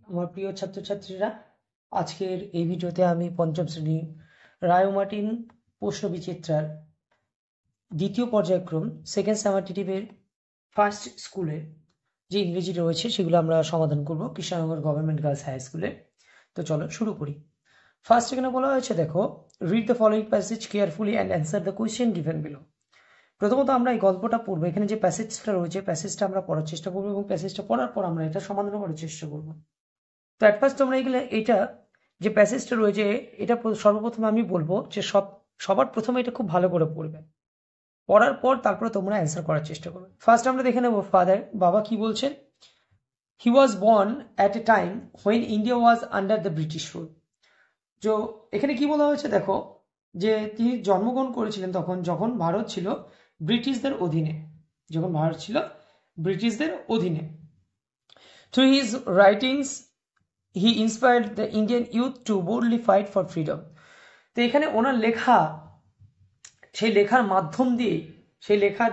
আমার প্রিয় ছাত্রছাত্রীরা, আজকের এই ভিডিওতে আমি পঞ্চম শ্রেণী রায় ও মার্টিন প্রশ্নবিচিত্রার দ্বিতীয় পর্যায়ক্রম সেকেন্ড সামারটিটিভের ফার্স্ট স্কুলের যে ইংরেজি রয়েছে সেগুলো আমরা সমাধান করব কৃষ্ণনগর গভর্নমেন্ট গার্লস হাই স্কুলে। তো চলো শুরু করি। ফার্স্ট এখানে বলা হয়েছে, দেখো, read the following passage carefully and answer the question given below. প্রথমত আমরা এই গল্পটা পড়বো, এখানে যে প্যাসেজটা রয়েছে প্যাসেজটা আমরা পড়ার চেষ্টা করবো এবং প্যাসেজটা পড়ার পর আমরা এটা সমাধান করার চেষ্টা করবো। তো অ্যাট ফার্স্ট তোমরা এগুলো এটা যে প্যাসেজটা রয়েছে এটা সর্বপ্রথম আমি বলবো যে সবার প্রথমে এটা খুব ভালো করে পড়বে, পড়ার পর তারপরে তোমরা অ্যান্সার করার চেষ্টা করবে। ফার্স্ট আমরা দেখে নেবো ফাদার, বাবা কি বলছেন। He was born at a time when India was under the British rule. তো এখানে কি বলা হয়েছে, দেখো, যে তিনি জন্মগ্রহণ করেছিলেন তখন যখন ভারত ছিল ব্রিটিশদের অধীনে, যখন ভারত ছিল ব্রিটিশদের অধীনে। Through his writings he inspired the Indian youth to boldly fight for freedom. তো এখানে ওনার লেখা, সেই লেখার মাধ্যম দিয়ে, সেই লেখার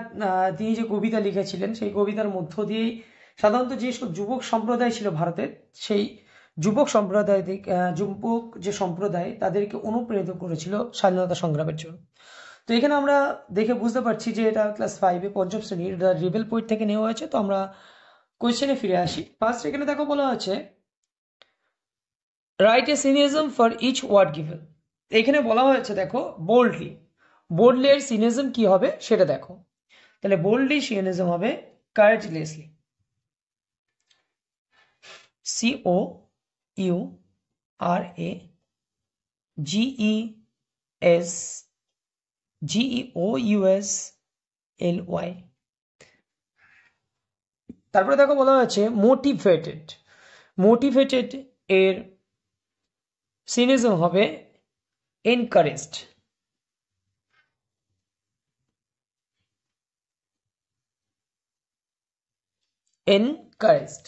তিনি যে কবিতা লিখেছিলেন সেই কবিতার মধ্য দিয়েই সাধারণত যেসব যুবক সম্প্রদায় ছিল ভারতের, সেই যুবক যে সম্প্রদায় তাদেরকে অনুপ্রাণিত করেছিল স্বাধীনতা সংগ্রামের জন্য। তো এখানে আমরা দেখে বুঝতে পারছি যে এটা ক্লাস 5-এ পঞ্চম শ্রেণীর দ্য রিবেল পোয়েট থেকে নেওয়া হয়েছে। তো আমরা কোয়েশ্চেনে ফিরে আসি। ফার্স্ট এখানে দেখো বলা আছে right a synonym for each word given. এখানে বলা হয়েছে, দেখো, বোল্ডলি, বোল্ডলি এর সিনিজম কি হবে সেটা দেখো। তাহলে বোল্ডলি সিনিজম হবে কারেজলেসলি, COURAGEOUSLY। তারপরে দেখো বলা হয়েছে মোটিভেটেড, মোটিভেটেড এর সিনিজম হবে এনকারেজড, এনকারেজড।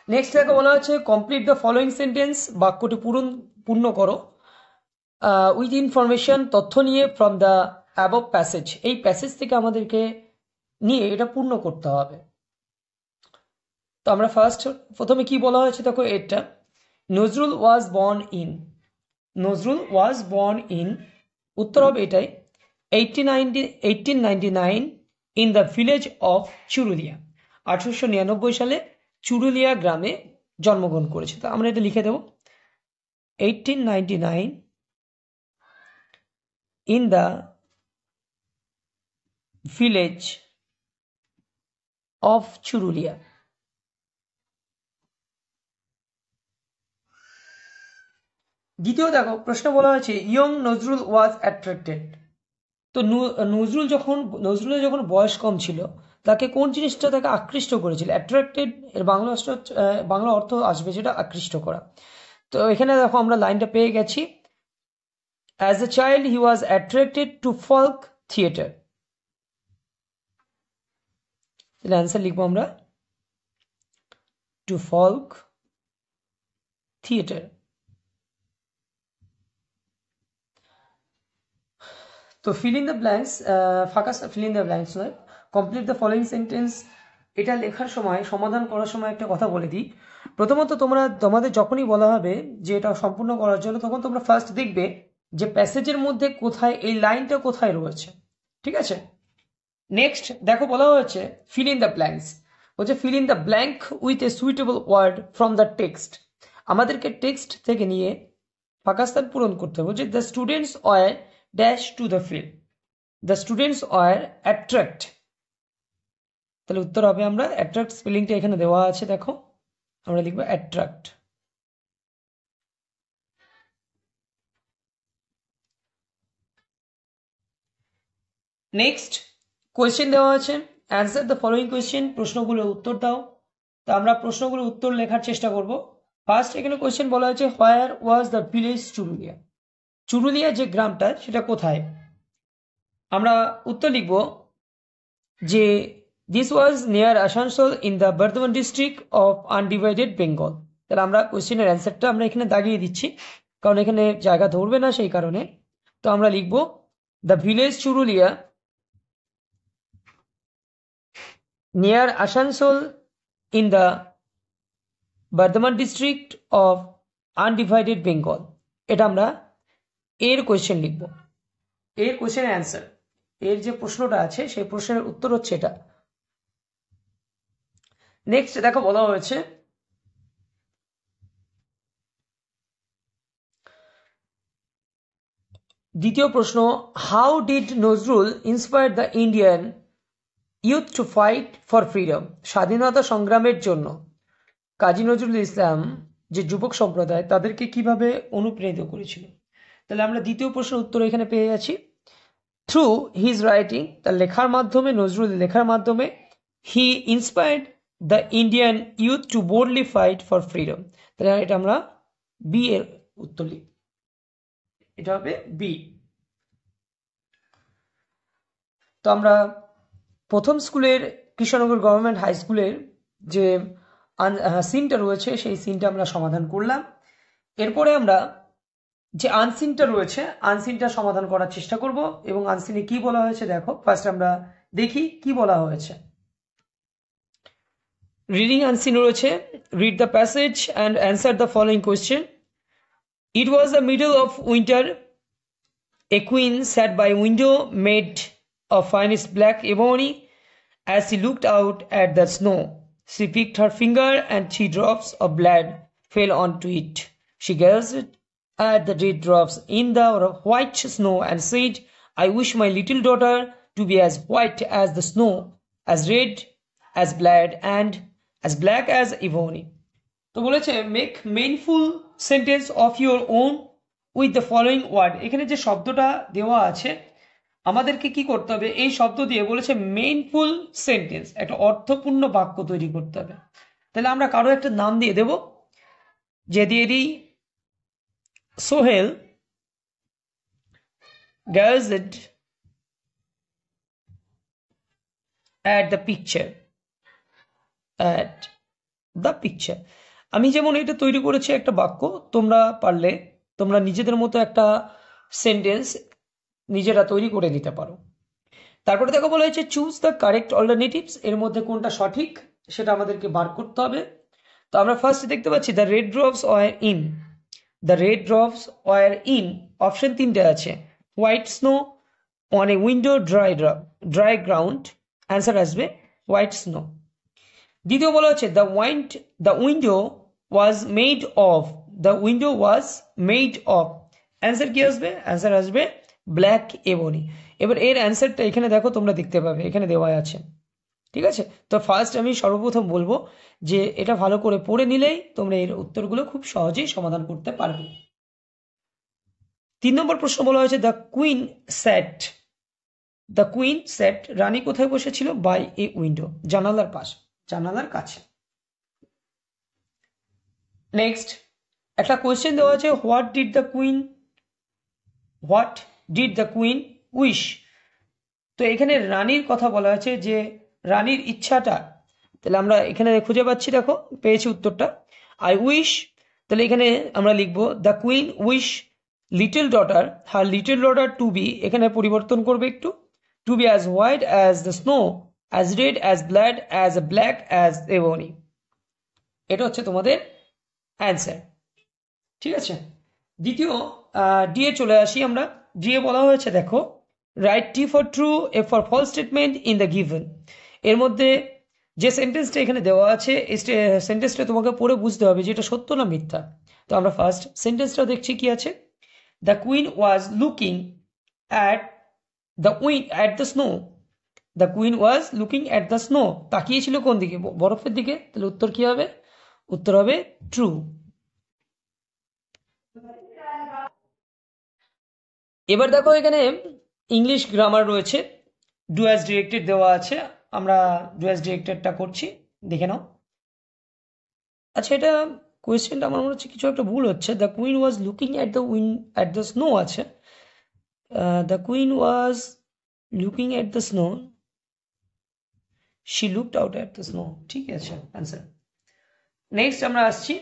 নেক্সট দেখো বলা হচ্ছে কমপ্লিট দ্য ফলোয়িং সেন্টেন্স, বাক্যটি পূর্ণ করো উইথ ইনফরমেশন, তথ্য নিয়ে, ফ্রম দ্য অ্যাবভ প্যাসেজ, এই প্যাসেজ থেকে আমাদেরকে নিয়ে এটা পূর্ণ করতে হবে। তো আমরা প্রথমে কি বলা হয়েছে দেখো, এটা Nazrul was born in, Nazrul was born in, উত্তর হবে এটাই 1899 in the village of Churulia, 1899 সালে চুরুলিয়া গ্রামে জন্মগ্রহণ করেছে। তো আমরা এটা লিখে দেব 1899 in the village of Churulia। দ্বিতীয় দেখো প্রশ্ন বলা হয়েছে ইয়ং নজরুল ওয়াজ অ্যাট্রাক্টেড। তো নজরুলের যখন বয়স কম ছিল তাকে কোন জিনিসটা তাকে আকৃষ্ট করেছিল? অ্যাট্রাক্টেড এর বাংলা অর্থ আসবে যেটা আকৃষ্ট করা। তো এখানে দেখো আমরা লাইনটা পেয়ে গেছি, as a child he was attracted to folk theatre. তাহলে অ্যান্সার লিখবো আমরা টু ফোক থিয়েটার। তো feel in the blanks, feel in the blanks নয়, কমপ্লিট দ্য ফলোয়িং সেন্টেন্স। এটা লেখার সময়, সমাধান করার সময় একটা কথা বলে দিই। প্রথমত তোমাদের যখনই বলা হবে যে এটা সম্পূর্ণ করার জন্য, তখন তোমরা ফার্স্ট দেখবে যে প্যাসেজের মধ্যে কোথায় এই লাইনটা কোথায় রয়েছে, ঠিক আছে? নেক্সট দেখো বলা হয়েছে ফিল ইন দ্য ব্ল্যাঙ্কস, বলছে fill in the blank with a suitable word from the text. আমাদেরকে টেক্সট থেকে নিয়ে ফাঁকাস্থান পূরণ করতে হবে। বলছে the students were dash to the field, the students were attract. তাহলে উত্তর হবে আমরা অ্যাট্রাক্ট, স্পেলিংটা এখানে দেওয়া আছে, দেখো আমরা লিখবো অ্যাট্রাক্ট। নেক্সট কোয়েশ্চেন দেওয়া আছে, অ্যান্সার দ্য ফলোয়িং কোয়েশ্চেন, প্রশ্নগুলোর উত্তর দাও। তো আমরা প্রশ্নগুলোর উত্তর লেখার চেষ্টা করব। ফার্স্ট এখানে কোয়েশ্চেন বলা হয়েছে where was the village Churulia, Churulia যে গ্রামটা সেটা কোথায়? আমরা উত্তর লিখব যে this was near Asansol in the Bardhaman district of undivided Bengal. তাহলে আমরা কোয়েশ্চেনের অ্যান্সারটা আমরা এখানে দাগিয়ে দিচ্ছি, কারণ এখানে জায়গা ধরবে না সেই কারণে। তো আমরা লিখব the village Churulia near Asansol in the Bardhaman district of undivided Bengal. এটা আমরা এর কোয়েশ্চেন লিখব, এর কোয়েশ্চেনের অ্যান্সার, এর যে প্রশ্নটা আছে সেই প্রশ্নের উত্তর হচ্ছে এটা। নেক্সট দেখো বলা হয়েছে দ্বিতীয় প্রশ্ন, how did Nazrul inspire the Indian youth to fight for freedom? স্বাধীনতা সংগ্রামের জন্য কাজী নজরুল ইসলাম যে যুবক সম্প্রদায় তাদেরকে কিভাবে অনুপ্রাণিত করেছিল? তাহলে আমরা দ্বিতীয় প্রশ্নের উত্তর এখানে পেয়ে যাচ্ছি, থ্রু হিজ রাইটিং, তার লেখার মাধ্যমে, নজরুল লেখার মাধ্যমে, he inspired the Indian youth to boldly fight for freedom. তাহলে এটা আমরা বি এর উত্তর লিখব, এটা হবে বি। তো আমরা প্রথম স্কুলের কৃষ্ণনগর গভর্নমেন্ট হাই স্কুলের যে সিনটা রয়েছে সেই সিনটা আমরা সমাধান করলাম। এরপরে আমরা যে আনসিনটা রয়েছে আনসিনটা সমাধান করার চেষ্টা করব, এবং আনসিনে কি বলা হয়েছে দেখো। ফার্স্ট আমরা দেখি কি বলা হয়েছে। রিডিং আনসিন রয়েছে, read the passage and answer the following question. It was the middle of winter, a queen sat by a window made of finest black ebony. As she looked out at the snow, she picked her finger and 3 drops of blood fell onto it. She gazed at the red drops in the white snow and said, I wish my little daughter to be as white as the snow, as red as blood, and as black as ebony. তো বলেছে make meaningful sentence of your own with the following word. এখানে যে শব্দটা দেওয়া আছে আমাদেরকে কি করতে হবে, এই শব্দ দিয়ে বলেছে মেইনফুল সেন্টেন্স, একটা অর্থপূর্ণ বাক্য তৈরি করতে হবে। তাহলে আমরা কারো একটা নাম দিয়ে দেব, যে দিয়ে দিই Sohel gazed at the picture, at the picture। আমি যেমন এটা তৈরি করেছি একটা বাক্য, তোমরা পারলে তোমরা নিজেদের মতো একটা সেন্টেন্স নিজেরা তৈরি করে নিতে পারো। তারপরে দেখো বলা হয়েছে চুজ দ্য কারেক্ট অল্টারনেটিভস, এর মধ্যে কোনটা সঠিক সেটা আমাদেরকে বার করতে হবে। তো আমরা ফার্স্ট দেখতে পাচ্ছি the red drops were in, the red drops were in, option তিনটে আছে, white snow, on a window, dry ground, answer আসবে হোয়াইট স্নো। দ্বিতীয় বলা হচ্ছে the window was made of, the window was made of, answer কি আসবে? Answer আসবে black ebony. এবার এর অ্যান্সারটা এখানে দেখো, তোমরা দেখতে পাবে এখানে দেওয়া আছে, ঠিক আছে? তো ফার্স্ট আমি সর্বপ্রথম বলবো যে এটা ভালো করে পড়ে নিলেই তোমরা এর উত্তরগুলো খুব সহজেই সমাধান করতে পারবে। 3 নম্বর প্রশ্ন বলা হয়েছে the queen sat, the queen sat, রানী কোথায় বসেছিল? বাই এ উইন্ডো, জানালার পাশ, জানালার কাছে। নেক্সট একটা কোয়েশ্চেন দেওয়া আছে what did the queen wish. তো এখানে রানীর কথা বলা হয়েছে, যে রানীর ইচ্ছাটা, তাহলে আমরা এখানে খুঁজে পাচ্ছি, দেখো পেয়েছি উত্তরটা আই উইশ। তাহলে এখানে আমরা লিখবো the queen wish little daughter, her little daughter to be, এখানে পরিবর্তন করবে একটু, to be as white as the snow, as red as blood, as black as ebony. এটা হচ্ছে তোমাদের অ্যান্সার, ঠিক আছে? দ্বিতীয় ডি এ চলে আসি আমরা। ডি এ বলা হয়েছে দেখো write T for true, F for false statement in the given. এর মধ্যে যে সেন্টেন্সটা এখানে দেওয়া আছে এই সেন্টেন্সটা তোমাকে পড়ে বুঝতে হবে যে এটা সত্য না মিথ্যা। তো আমরা ফার্স্ট সেন্টেন্সটা দেখছি কি আছে, the queen was looking at the snow, the queen was looking at the snow, তাকিয়েছিল কোন দিকে? বরফের দিকে। তাহলে উত্তর কি হবে? উত্তর হবে ট্রু। এবার দেখো এখানে ইংলিশ গ্রামার রয়েছে, ডু অ্যাজ ডিরেক্টেড দেওয়া আছে, আমরা ডু অ্যাজ ডিরেক্টেডটা করছি, দেখে নাও। আচ্ছা এটা কোয়েশ্চেনটা আমার মনে হচ্ছে কিছু একটা ভুল হচ্ছে, the queen was looking at the snow আছে, the queen was looking at the snow, she looked out at the snow, ঠিক আছে অ্যান্সার। নেক্সট আমরা আসছি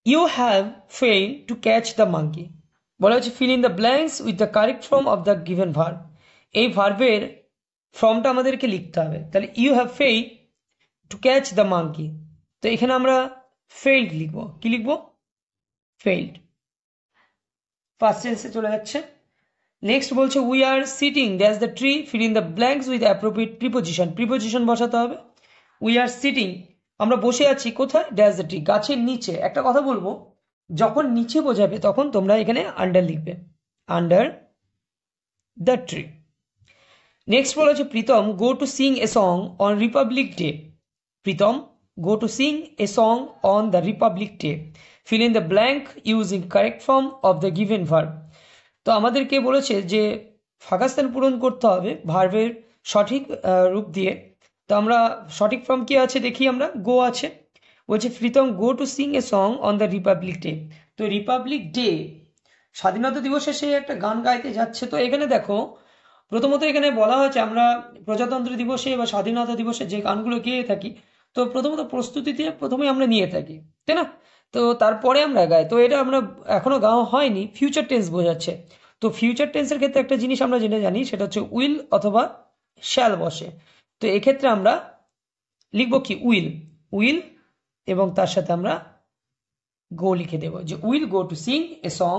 You have failed to catch the monkey. বলা হচ্ছে fill in the blanks with the correct form of the given verb. এই ভার্বের ফর্মটা আমাদেরকে লিখতে হবে। তাহলে you have failed to catch the monkey, তো এখানে আমরা ফেইল্ড লিখবো। কি লিখবো? ফেইল্ড। ফার্স্ট টেন্সে চলে যাচ্ছে। নেক্সট বলছে we are sitting that's the tree, fill in the blanks with appropriate preposition. Preposition বসাতে হবে। উই আর সিটিং, আমরা বসে আছি কোথায়? দ্যাটস দ্য ট্রি, গাছের নিচে। একটা কথা বলবো, যখন নিচে বোঝাবে তখন তোমরা এখানে আন্ডার লিখবে, আন্ডার দ্য ট্রি। নেক্সট বলেছে Pritam go to sing a song on Republic Day. Pritam go to sing a song on the Republic Day. Fill in the blank using correct form of the given verb. তো আমাদেরকে বলেছে যে ফাঁকাস্থান পূরণ করতে হবে ভার্বের সঠিক রূপ দিয়ে। তো আমরা সঠিক ফর্ম কি আছে দেখি, আমরা গো আছে। বলছে Pritam go to sing a song on the Republic Day. তো রিপাবলিক ডে, স্বাধীনতা দিবসে সে একটা গান গাইতে যাচ্ছে। তো এখানে দেখো প্রথমত এখানে বলা হয়েছে আমরা প্রজাতন্ত্র দিবসে বা স্বাধীনতা দিবসে যে গানগুলো গেয়ে থাকি, তো প্রথমত প্রস্তুতিতে প্রথমে আমরা নিয়ে থাকি, তাই না? তো তারপরে আমরা গাই। তো এটা আমরা এখনো গাওয়া হয়নি, ফিউচার টেন্স বোঝাচ্ছে। তো ফিউচার টেন্সের ক্ষেত্রে একটা জিনিস আমরা যেটা জানি সেটা হচ্ছে উইল অথবা শ্যাল বসে। তো এক্ষেত্রে আমরা লিখব কি? উইল। উইল এবং তার সাথে আমরা গো লিখে দেব, যে will go to sing a song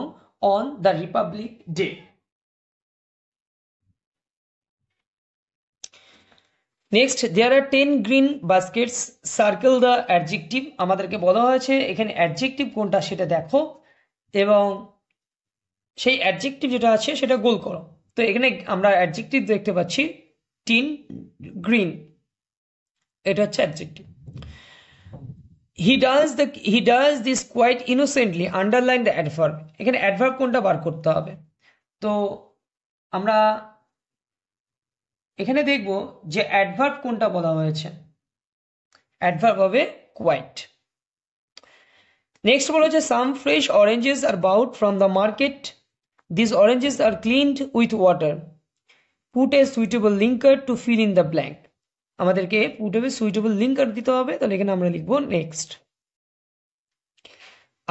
on the Republic Day. Next there are 10 green baskets, circle the adjective. আমাদেরকে বলা হয়েছে এখানে অ্যাডজেক্টিভ কোনটা সেটা দেখো এবং সেই অ্যাডজেক্টিভ যেটা আছে সেটা গোল করো। তো এখানে আমরা অ্যাডজেক্টিভ দেখতে পাচ্ছি 10 গ্রিন, এটা হচ্ছে adjective. He does this quite innocently, underline the adverb. এখানে অ্যাডভার্ব কোনটা বার করতে হবে। তো আমরা এখানে দেখব যে অ্যাডভার্ব কোনটা বলা হয়েছে। অ্যাডভার্ব হবে কোয়াইট। নেক্সট বলা হচ্ছে some fresh oranges are bought from the market, this oranges are cleaned with water, put a suitable linker to fill in the blank. আমাদেরকে পুট এ সুইটেবল লিঙ্কার দিতে হবে। তাহলে এখানে আমরা লিখবো next.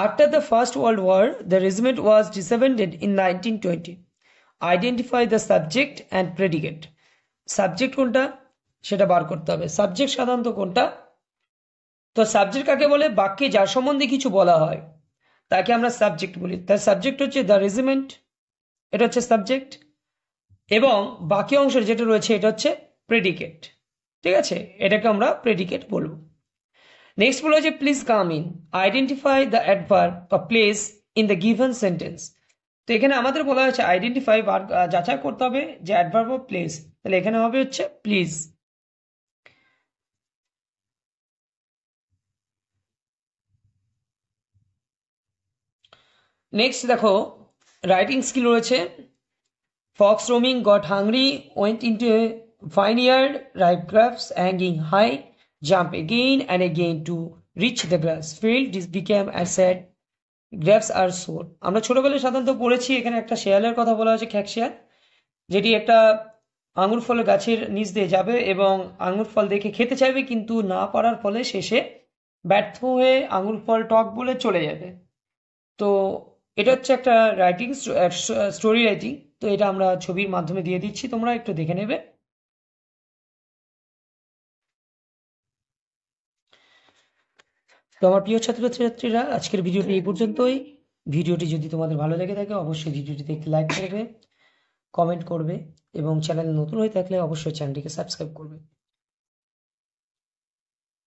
After the First World War the regiment was disbanded in 1920, identify the subject and predicate. Subject কোনটা সেটা বার করতে হবে। সাবজেক্ট সাধারণত কোনটা? তো সাবজেক্ট কাকে বলে? বাক্যে যার সম্বন্ধে কিছু বলা হয় তাকে আমরা সাবজেক্ট বলি। তার সাবজেক্ট হচ্ছে দ্য রেজিমেন্ট, এটা হচ্ছে সাবজেক্ট। এবং বাকি অংশের যেটা রয়েছে এটা হচ্ছে প্রেডিকেট। ঠিক আছে, এটাকে আমরা প্রেডিকেট বলবো। নেক্সট বলা হচ্ছে please come in, identify the adverb বা place in the given sentence. তো এখানে আমাদের বলা হয়েছে আইডেন্টিফাই বা যাচাই করতে হবে যে অ্যাডভার্ব অফ প্লেস। তাহলে এখানে হবে হচ্ছে প্লিজ। নেক্সট দেখো রাইটিং স্কিল রয়েছে। Fox roaming got hungry, went into a vineyard, ripe grapes hanging high, jump again and again to reach the grass, failed, this became as sad, grapes are sour। আমরা ছোটবেলায় সাধারণত পড়েছি, এখানে একটা শেয়ালের কথা বলা হয়েছে, খ্যাক শেয়াল, যেটি একটা আঙুর ফলের গাছের নিচ দিয়ে যাবে এবং আঙুর ফল দেখে খেতে চাইবে, কিন্তু না পারার ফলে শেষে ব্যর্থ হয়ে আঙুর ফল টক বলে চলে যাবে। তো এটা হচ্ছে একটা রাইটিং, স্টোরি রাইটিং। তো এটা আমরা ছবির মাধ্যমে দিয়ে দিচ্ছি, তোমরা একটু দেখে নেবে। তো আমার প্রিয় ছাত্রছাত্রীরা, আজকের ভিডিওটি এই পর্যন্তই। ভিডিওটি যদি তোমাদের ভালো লেগে থাকে অবশ্যই ভিডিওটিতে একটি লাইক করবে, কমেন্ট করবে এবং চ্যানেল নতুন হয়ে থাকলে অবশ্যই চ্যানেলটিকে সাবস্ক্রাইব করবে।